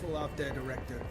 careful out there, Director.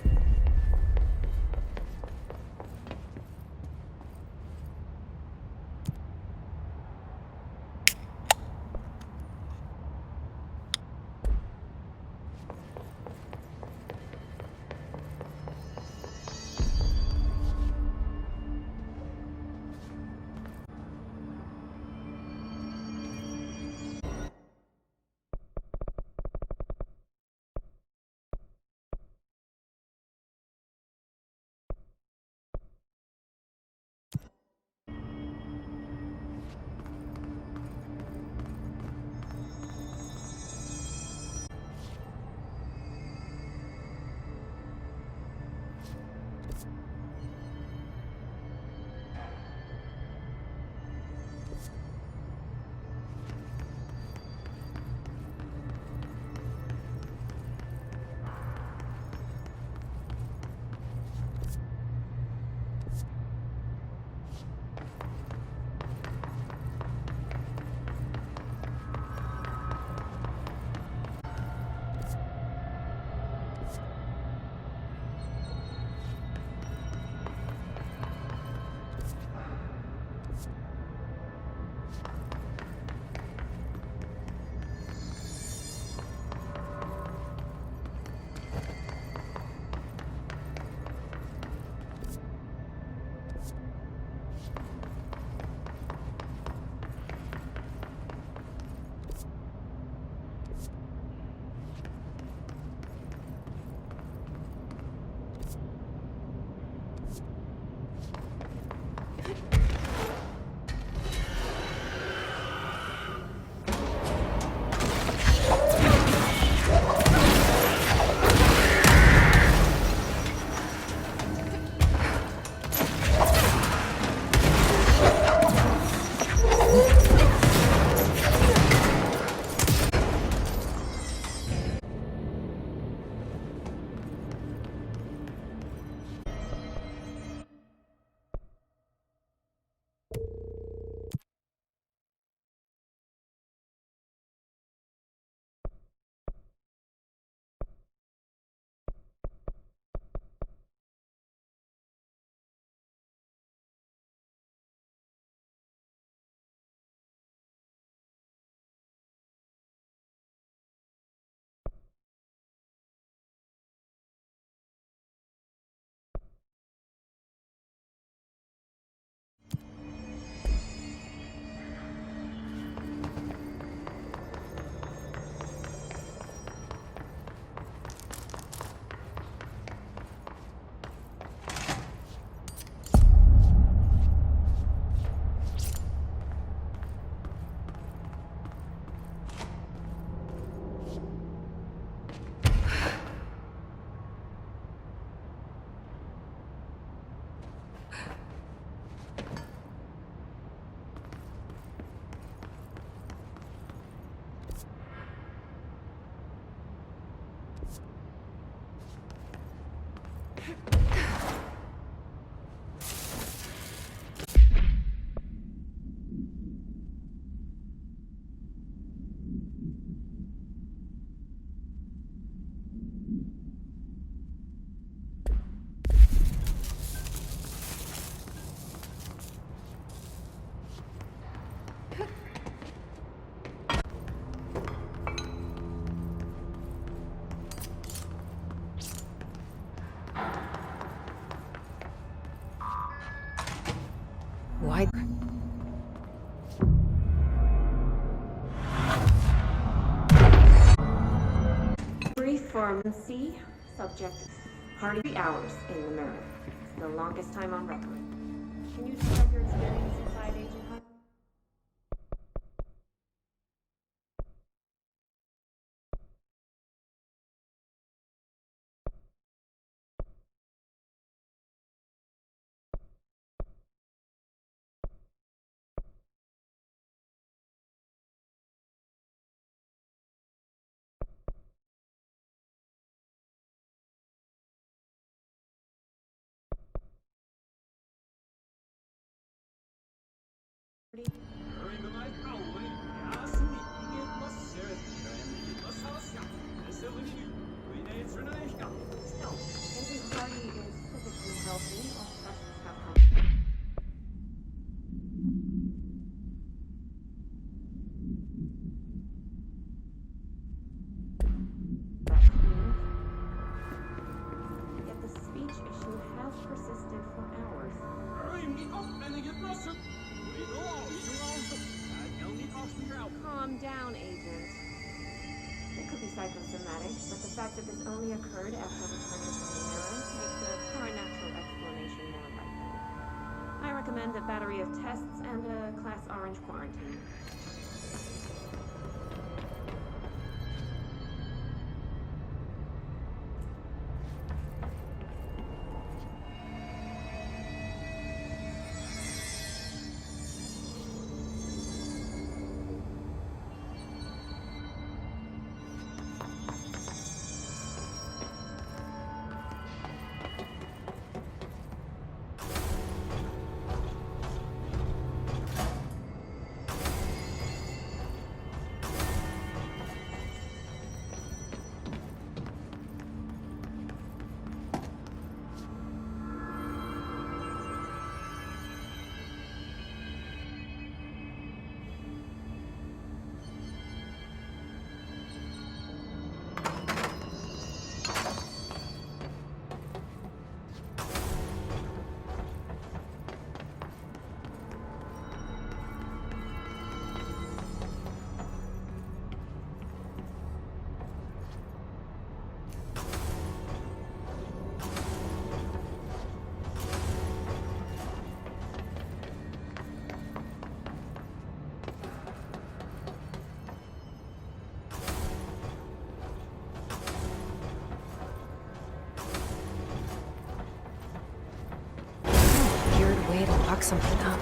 Why? Brief from C. Subject. Hardly 3 hours in the mirror. It's the longest time on record. Can you describe your experience inside, Agent Hunt? During the night owl, Yasumi get the set, and the Masasya, the Silly, we need Renega. but the fact that this only occurred after returning from the mirror makes a paranatural explanation more likely. I recommend a battery of tests and a Class Orange quarantine. Way to lock something up.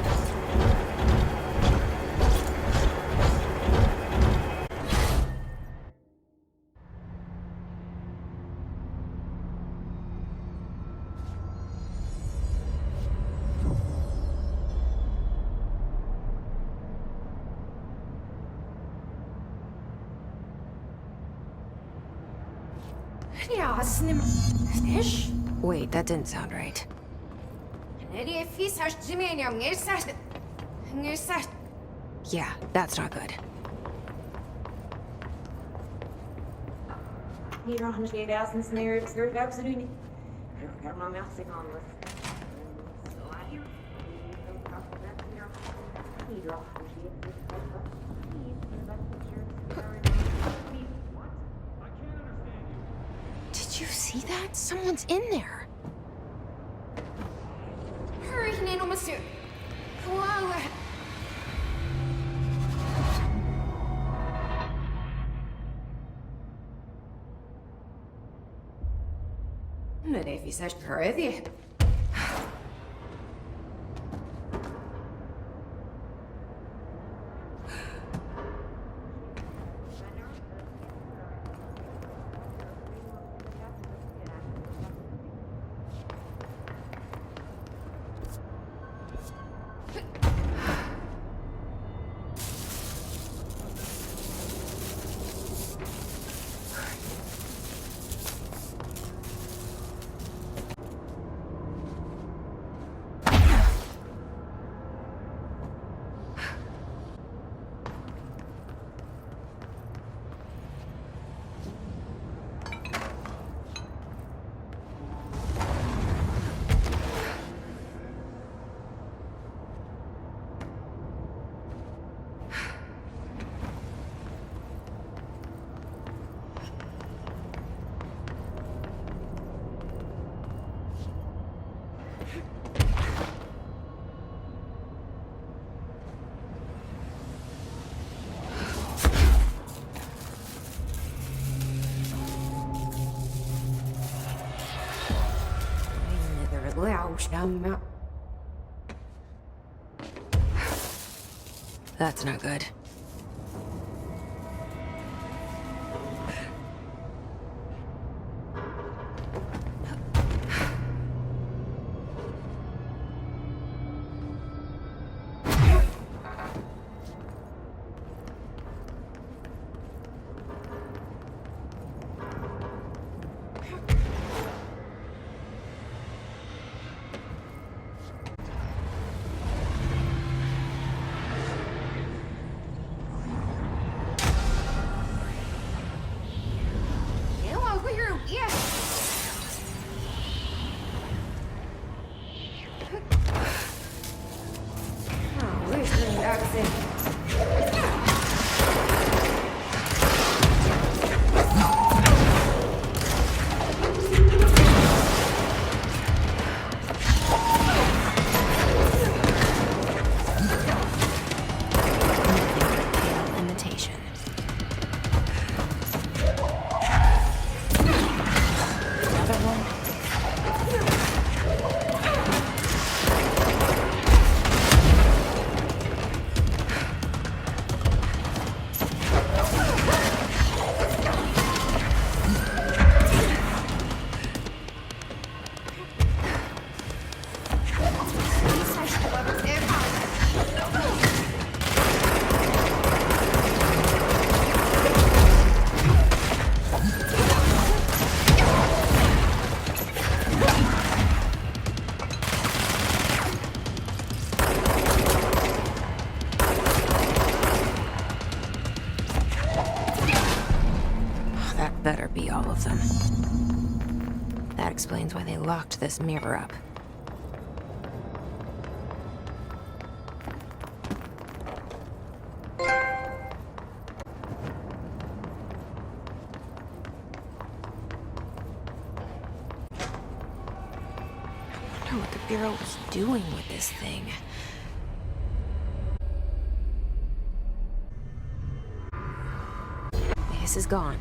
Ja, Snish? Wait, that didn't sound right. Yeah, that's not good. Did you see that? Someone's in there. Hurry, Nanomasu. Whoa. Men vi säkert prövar. That's not good. Better be all of them. That explains why they locked this mirror up. I wonder what the Bureau was doing with this thing. This is gone.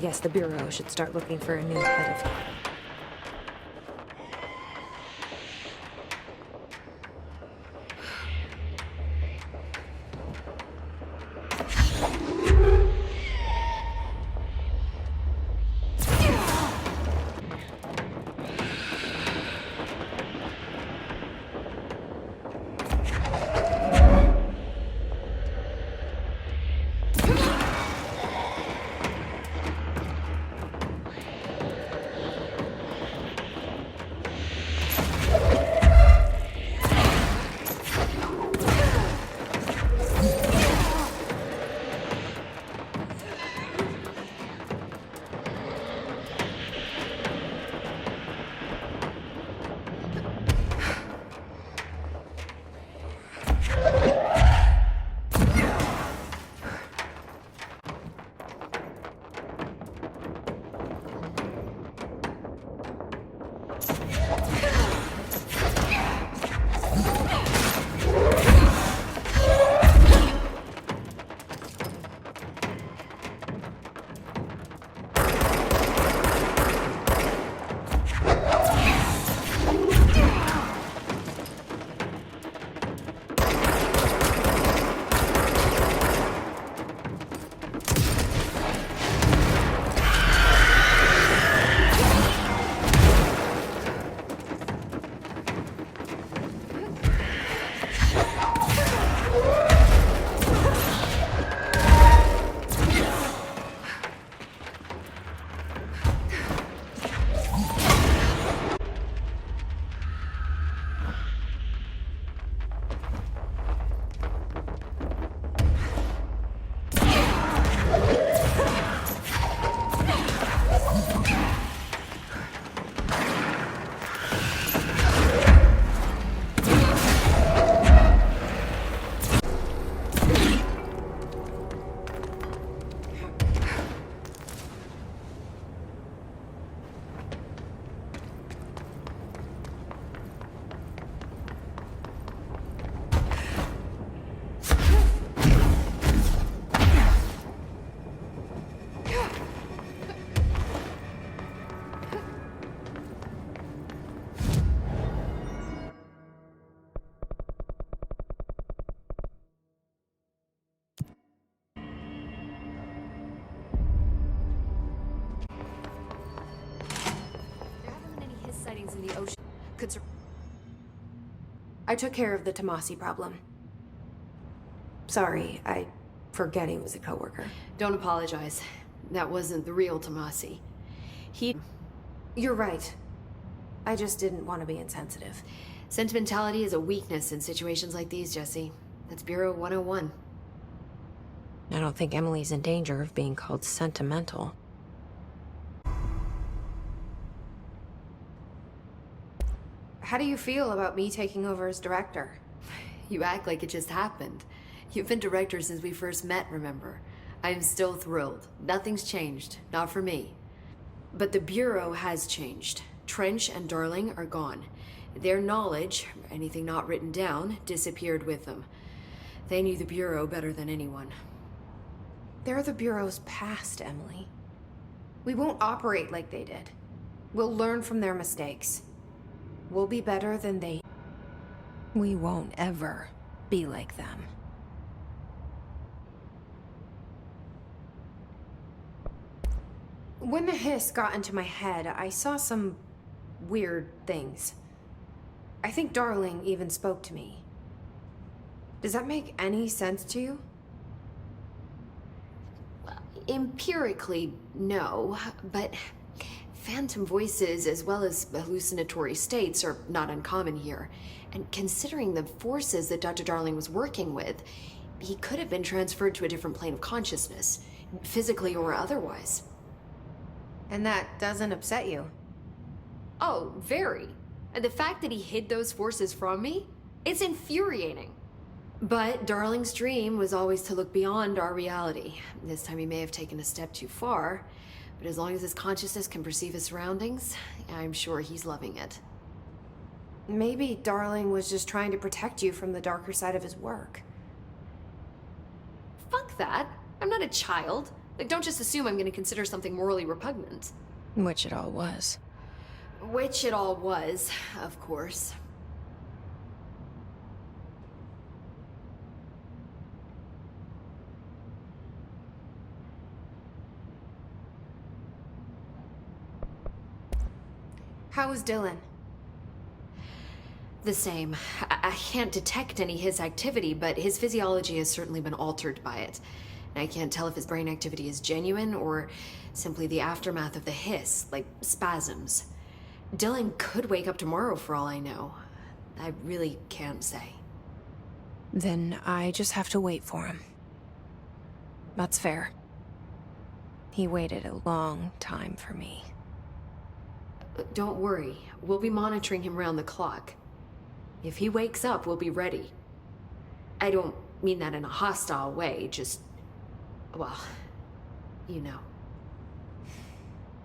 guess the Bureau should start looking for a new head of... I took care of the Tomassi problem. Sorry, I forget he was a coworker. Don't apologize. That wasn't the real Tomassi. You're right. I just didn't want to be insensitive. Sentimentality is a weakness in situations like these, Jesse. That's Bureau 101. I don't think Emily's in danger of being called sentimental. How do you feel about me taking over as director? You act like it just happened. You've been director since we first met, remember? I'm still thrilled. Nothing's changed. Not for me. But the Bureau has changed. Trench and Darling are gone. Their knowledge, anything not written down, disappeared with them. They knew the Bureau better than anyone. They're the Bureau's past, Emily. We won't operate like they did. We'll learn from their mistakes. We'll be better than they... We won't ever be like them. When the hiss got into my head, I saw some weird things. I think Darling even spoke to me. Does that make any sense to you? Empirically, no, but phantom voices as well as hallucinatory states are not uncommon here. And considering the forces that Dr. Darling was working with, he could have been transferred to a different plane of consciousness, physically or otherwise. And that doesn't upset you? Oh, very. And the fact that he hid those forces from me, it's infuriating. But Darling's dream was always to look beyond our reality. This time he may have taken a step too far, but as long as his consciousness can perceive his surroundings, I'm sure he's loving it. Maybe Darling was just trying to protect you from the darker side of his work. Fuck that. I'm not a child. Like, don't just assume I'm going to consider something morally repugnant. Which it all was. Which it all was, of course. How is Dylan? The same. I can't detect any his activity, but his physiology has certainly been altered by it. And I can't tell if his brain activity is genuine or simply the aftermath of the hiss, like spasms. Dylan could wake up tomorrow for all I know. I really can't say. Then I just have to wait for him. That's fair. He waited a long time for me. Don't worry. We'll be monitoring him round the clock. If he wakes up, we'll be ready. I don't mean that in a hostile way, just... well, you know.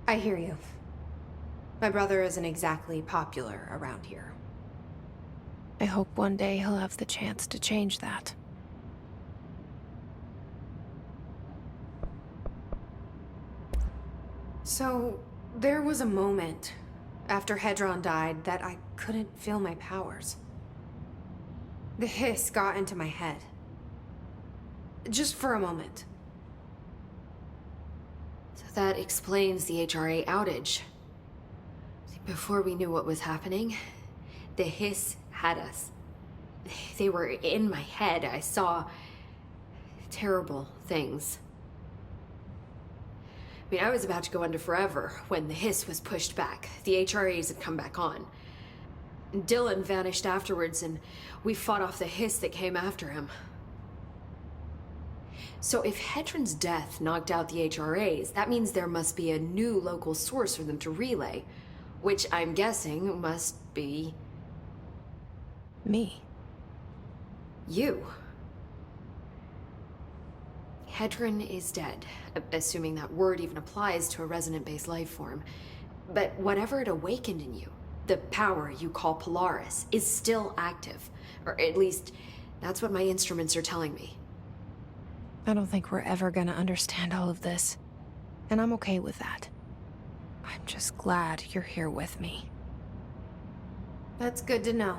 I hear you. My brother isn't exactly popular around here. I hope one day he'll have the chance to change that. So, there was a moment after Hedron died that I couldn't feel my powers. The hiss got into my head. Just for a moment. So that explains the HRA outage. Before we knew what was happening, the hiss had us. They were in my head. I saw terrible things. I mean, I was about to go under forever when the hiss was pushed back. The HRAs had come back on. Dylan vanished afterwards, and we fought off the hiss that came after him. So if Hedron's death knocked out the HRAs, that means there must be a new local source for them to relay, which I'm guessing must be... me. You. Hedron is dead, assuming that word even applies to a resonant-based life form. But whatever it awakened in you, the power you call Polaris, is still active. Or at least, that's what my instruments are telling me. I don't think we're ever gonna understand all of this. And I'm okay with that. I'm just glad you're here with me. That's good to know.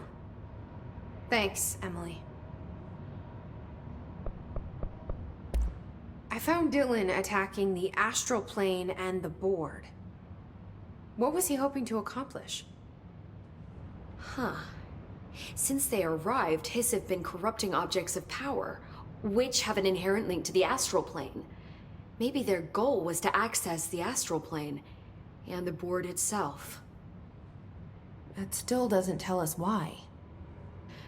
Thanks, Emily. I found Dylan attacking the astral plane and the board. What was he hoping to accomplish? Huh. Since they arrived, Hiss have been corrupting objects of power, which have an inherent link to the astral plane. Maybe their goal was to access the astral plane and the board itself. That still doesn't tell us why.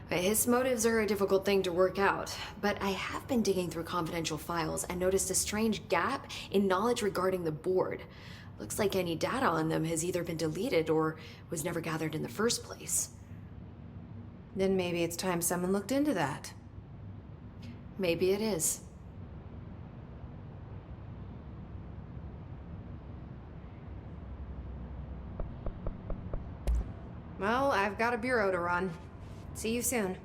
His motives are a difficult thing to work out, but I have been digging through confidential files and noticed a strange gap in knowledge regarding the board. Looks like any data on them has either been deleted or was never gathered in the first place. Then maybe it's time someone looked into that. Maybe it is. Well, I've got a bureau to run. See you soon.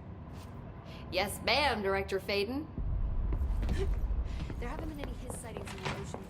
Yes, ma'am, Director Faden. There haven't been any Hiss sightings in the ocean.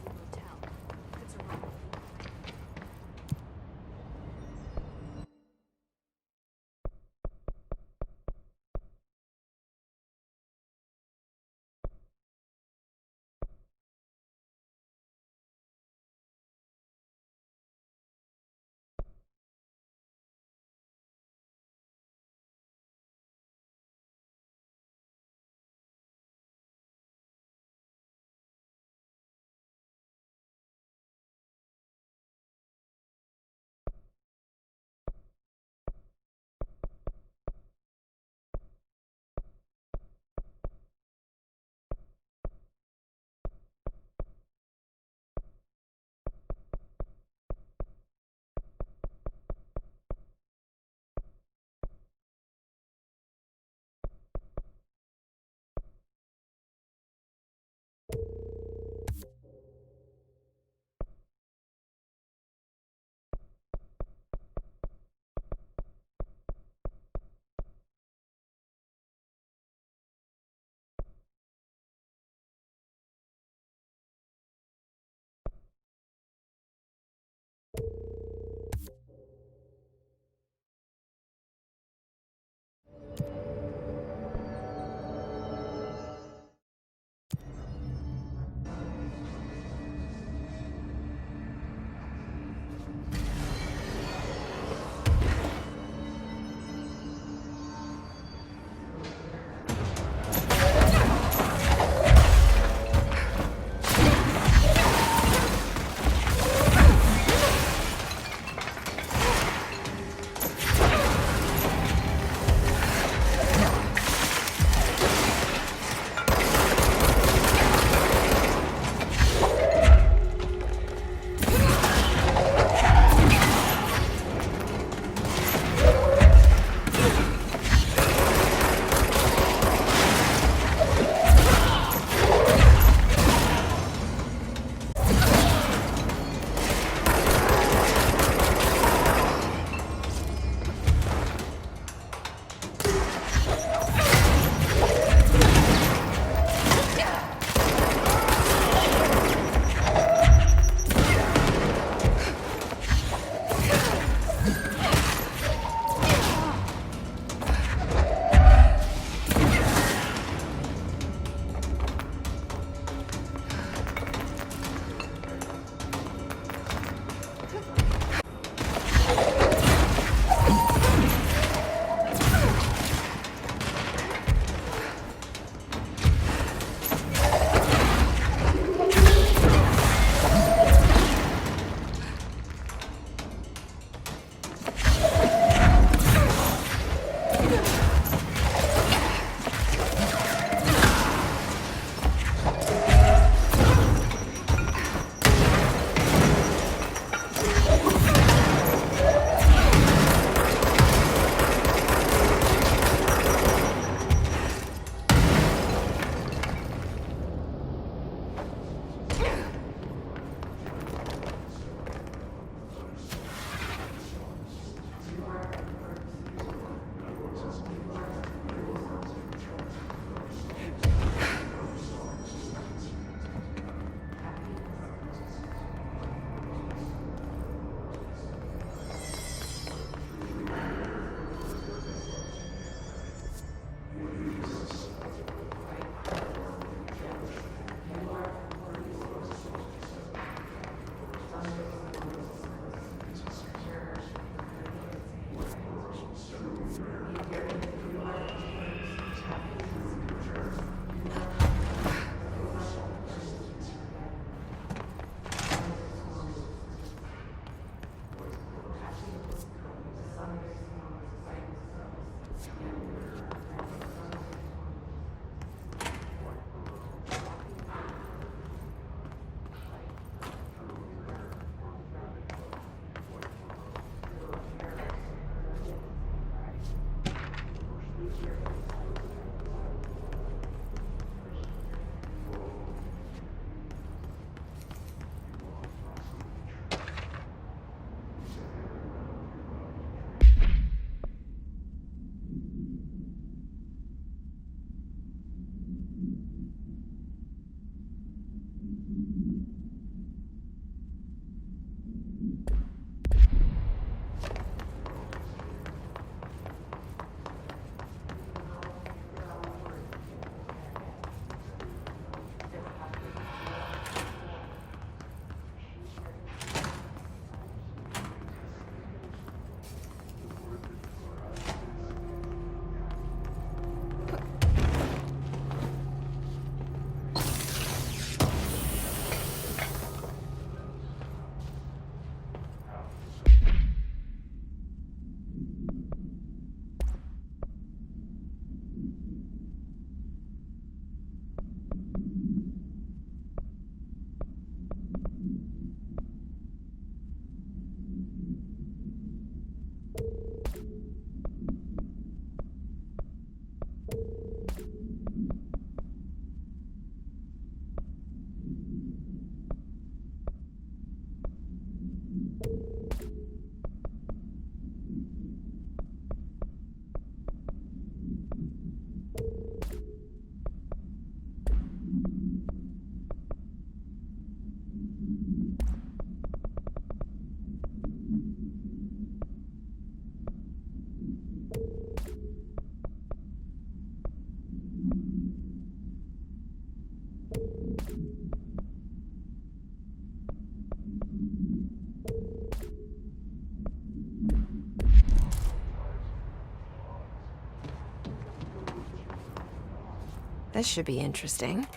This should be interesting.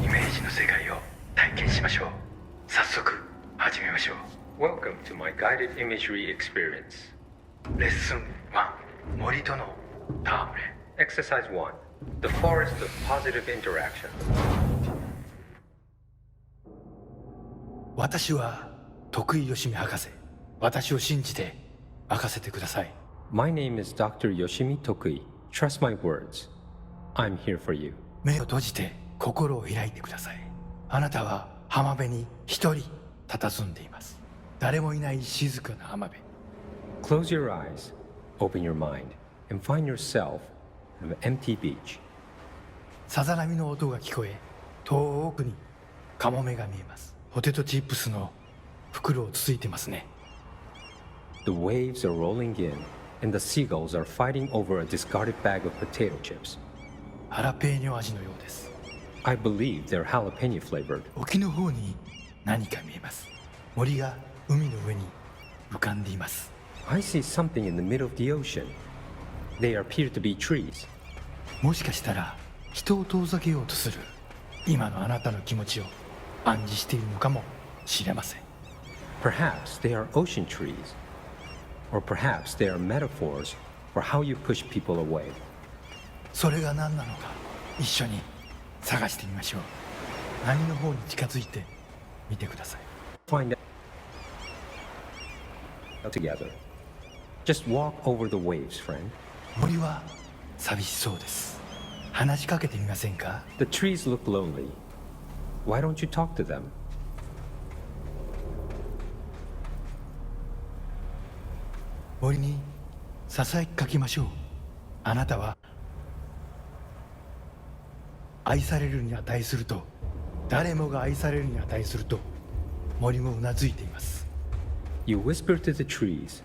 イメージの世界を体験しましょう。早速始めましょう。 Welcome to my guided imagery experience. レッスン1、森との戯れ。 Exercise 1. The forest of positive interaction. 私は徳井義美博士。私を信じて任せてください。 My name is Dr. Yoshimi Tokui. Trust my words. I'm here for you. 目を閉じて心を開いてください。あなたは浜辺に一人佇んでいます。誰もいない静かな浜辺。 Close your eyes, open your mind, and find yourself on an empty beach. さざ波の音が聞こえ、遠くにカモメが見えます。ポテトチップスの袋をつついてますね。 The waves are rolling in, and the seagulls are fighting over a discarded bag of potato chips. ハラペーニョ味のようです。 I believe they're jalapeno flavored. 沖の方に何か見えます。森が海の上に浮かんでいます。 I see something in the middle of the ocean. They appear to be trees. もしかしたら人を遠ざけようとする今のあなたの気持ちを暗示しているのかもしれません。 Perhaps they are ocean trees. Or perhaps they are metaphors for how you push people away. それが何なのか一緒に探してみましょう。波の方に近づいてみてください。 Find out together. Just walk over the waves, friend. 森は寂しそうです。話しかけてみませんか？ The trees look lonely. Why don't you talk to them? 森にささやきかけましょう。あなたは愛されるに値すると、誰もが愛されるに値すると森もうなずいています。 You whisper to the trees.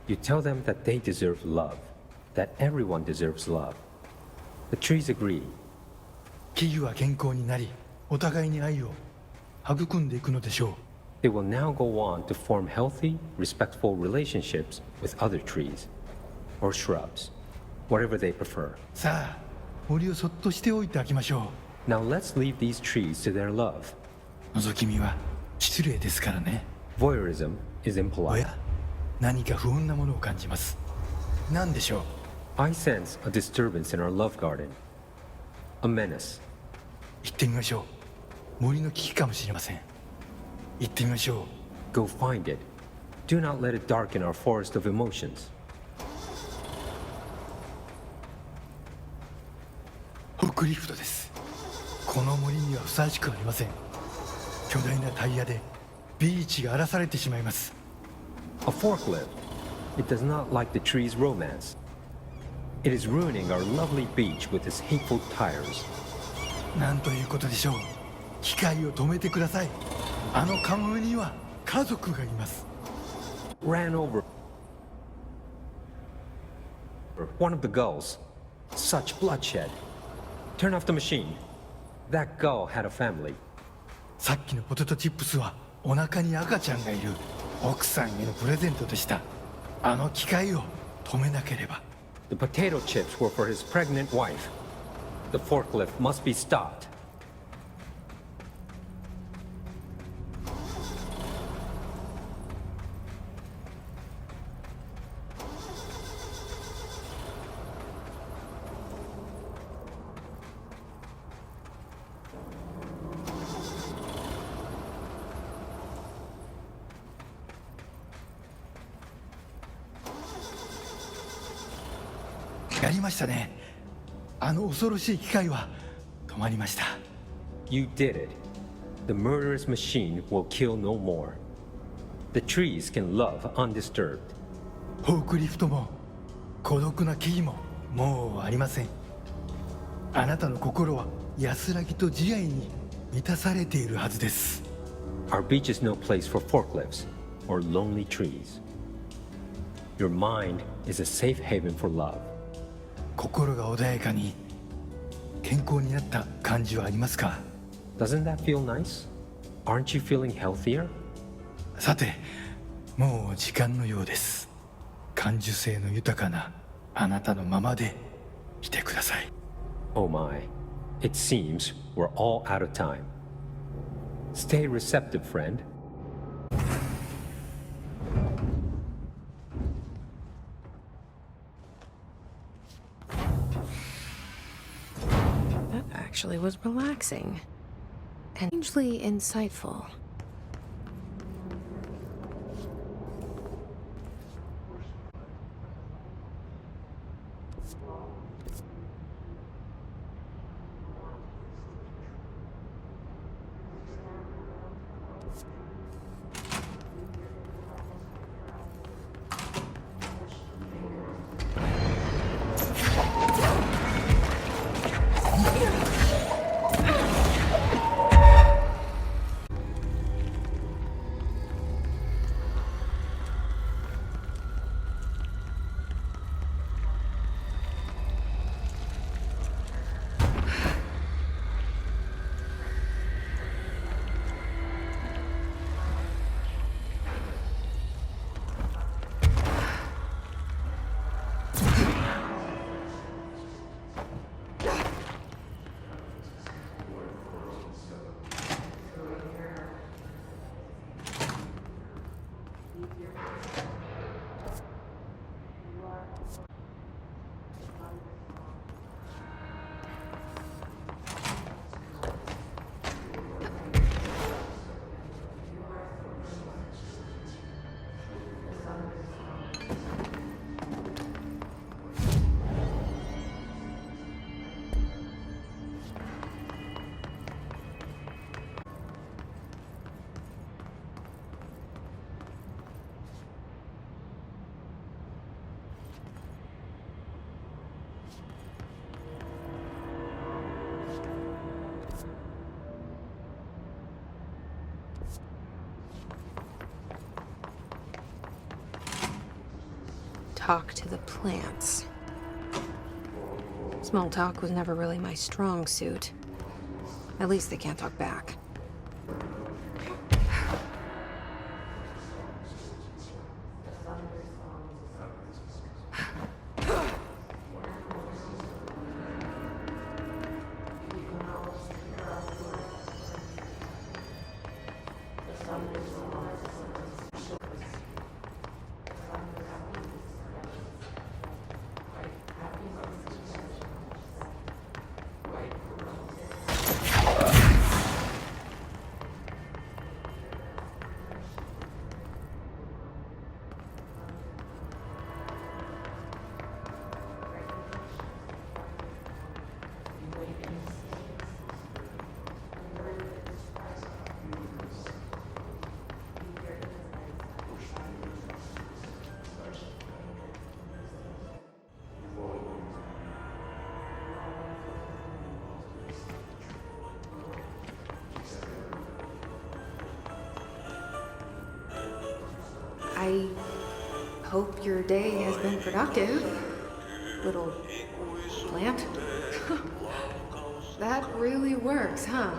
You tell them that they deserve love, that everyone deserves love. The trees agree. 木々は健康になり、お互いに愛を育んでいくのでしょう。 They will now go on to form healthy, respectful relationships with other trees or shrubs, whatever they prefer. さあ、森をそっとしておいてあげましょ Now let's leave these trees to their love. う。覗き見は失礼ですからね。 Voyeurism is お impolite. や、何か不穏なものを感じます。何でしょう？ I sense a disturbance in our love garden. A menace. 行ってみましょう。森の危機かもしれません。行ってみましょう。 Go find it. Do not let it darken our forest of emotions. フォークリフトです。この森にはふさわしくありません。巨大なタイヤでビーチが荒らされてしまいます。 A forklift. It does not like the tree's romance. It is ruining our lovely beach with its hateful tires. なんということでしょう。機械を止めてください。あのカモメには家族がいます。 Ran over one of the gulls. Such bloodshed. Turn off the machine. That gull had a family. さっきのポテトチップスはお腹に赤ちゃんがいる奥さんへのプレゼントでした。あの機械を止めなければ。 The potato chips were for his pregnant wife. The forklift must be stopped. やりましたね。あの恐ろしい機械は止まりました。 You did it. The murderous machine will kill no more. The trees can love undisturbed. フォークリフトも孤独な木々ももうありません。あなたの心は安らぎと慈愛に満たされているはずです。 Our beach is no place for forklifts or lonely trees. Your mind is a safe haven for love. 心が穏やかに健康になった感じはありますか？ Doesn't that feel nice? Aren't you feeling healthier? さて、もう時間のようです。感受性の豊かなあなたのままでいてください。Oh my. It seems we're all out of time. Stay receptive, friend. That actually was relaxing. And strangely insightful. Talk to the plants. Small talk was never really my strong suit. At least they can't talk back. I hope your day has been productive, little plant. That really works, huh?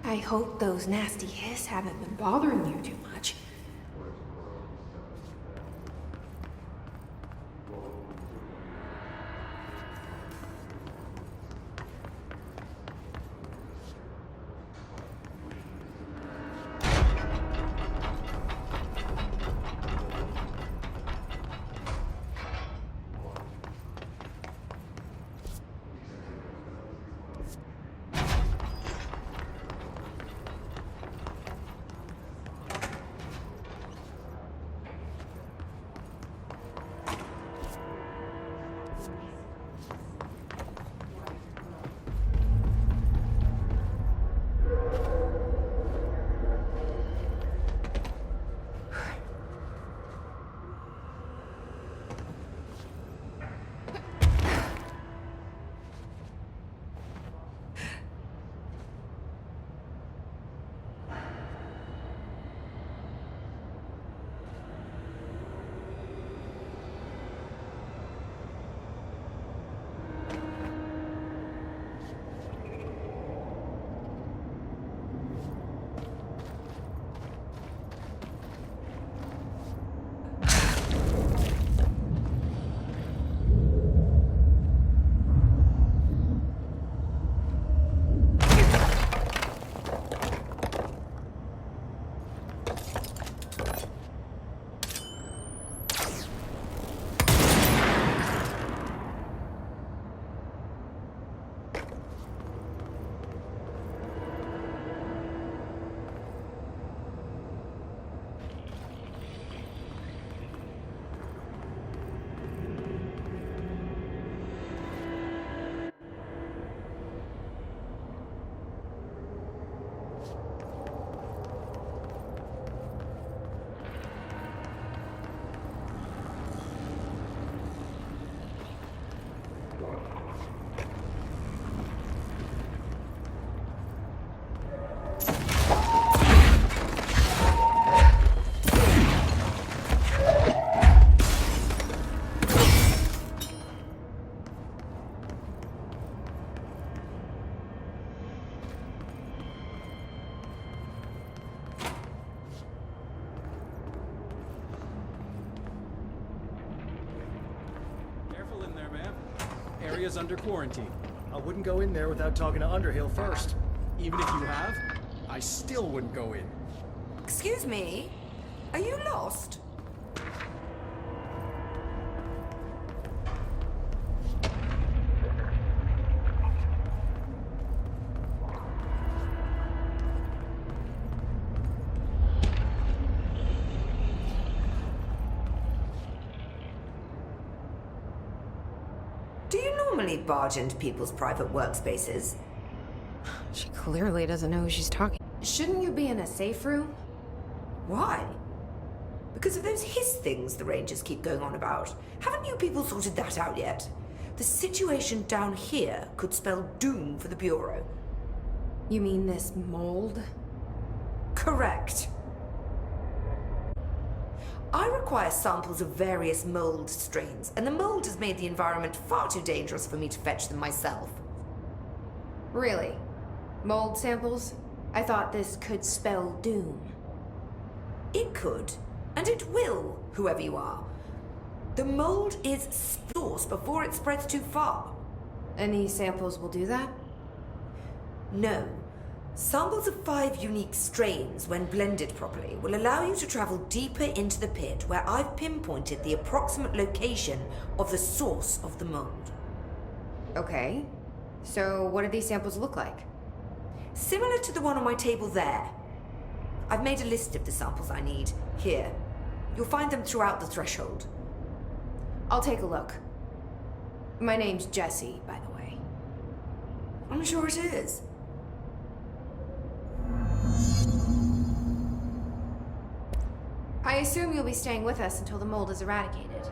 I hope those nasty hiss haven't been bothering you too much. area's under quarantine. I wouldn't go in there without talking to Underhill first. Even if you have, I still wouldn't go in. Excuse me? Are you lost? Do you normally barge into people's private workspaces? She clearly doesn't know who she's talking. Shouldn't you be in a safe room? Why? Because of those hiss things the Rangers keep going on about. Haven't you people sorted that out yet? The situation down here could spell doom for the Bureau. You mean this mold? Correct. I require samples of various mold strains, and the mold has made the environment far too dangerous for me to fetch them myself. Really? Mold samples? I thought this could spell doom. It could, and it will, whoever you are. The mold is source before it spreads too far. And these samples will do that? No. Samples of 5 unique strains, when blended properly, will allow you to travel deeper into the pit where I've pinpointed the approximate location of the source of the mold. Okay. So what do these samples look like? Similar to the one on my table there. I've made a list of the samples I need. Here. You'll find them throughout the threshold. I'll take a look. My name's Jessie, by the way. I'm sure it is. I assume you'll be staying with us until the mold is eradicated.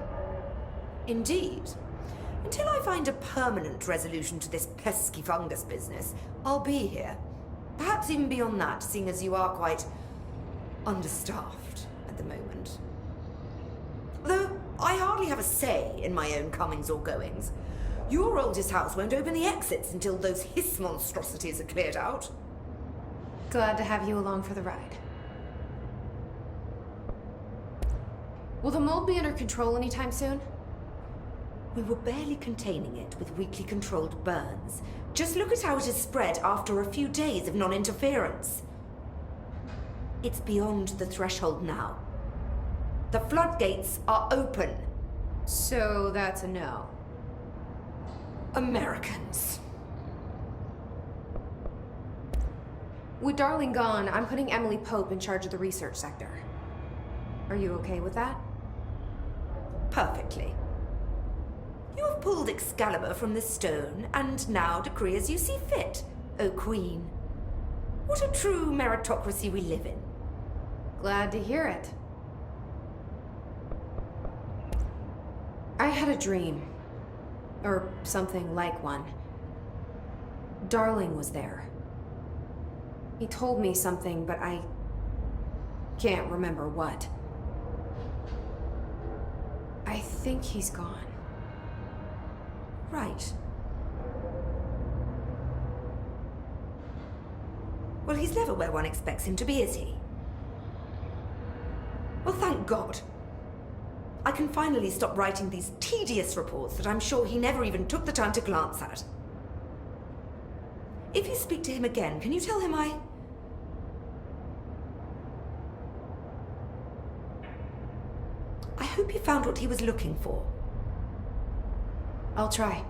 Indeed. Until I find a permanent resolution to this pesky fungus business, I'll be here. Perhaps even beyond that, seeing as you are quite understaffed at the moment. Though I hardly have a say in my own comings or goings. Your oldest house won't open the exits until those hiss monstrosities are cleared out. Glad to have you along for the ride. Will the mold be under control anytime soon? We were barely containing it with weakly controlled burns. Just look at how it has spread after a few days of non-interference. It's beyond the threshold now. The floodgates are open. So that's a no. Americans. With Darling gone, I'm putting Emily Pope in charge of the research sector. Are you okay with that? Perfectly. You have pulled Excalibur from the stone, and now decree as you see fit, O Queen. What a true meritocracy we live in. Glad to hear it. I had a dream. Or something like one. Darling was there. He told me something, but I can't remember what. I think he's gone. Right. Well, he's never where one expects him to be, is he? Well, thank God. I can finally stop writing these tedious reports that I'm sure he never even took the time to glance at. If you speak to him again, can you tell him I hope he found what he was looking for. I'll try.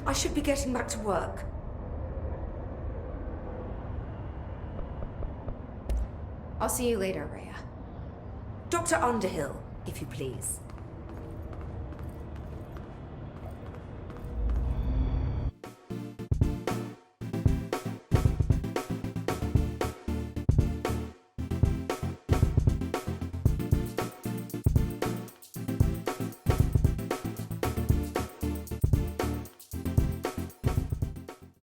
I should be getting back to work. I'll see you later, Rhea. Dr. Underhill, if you please.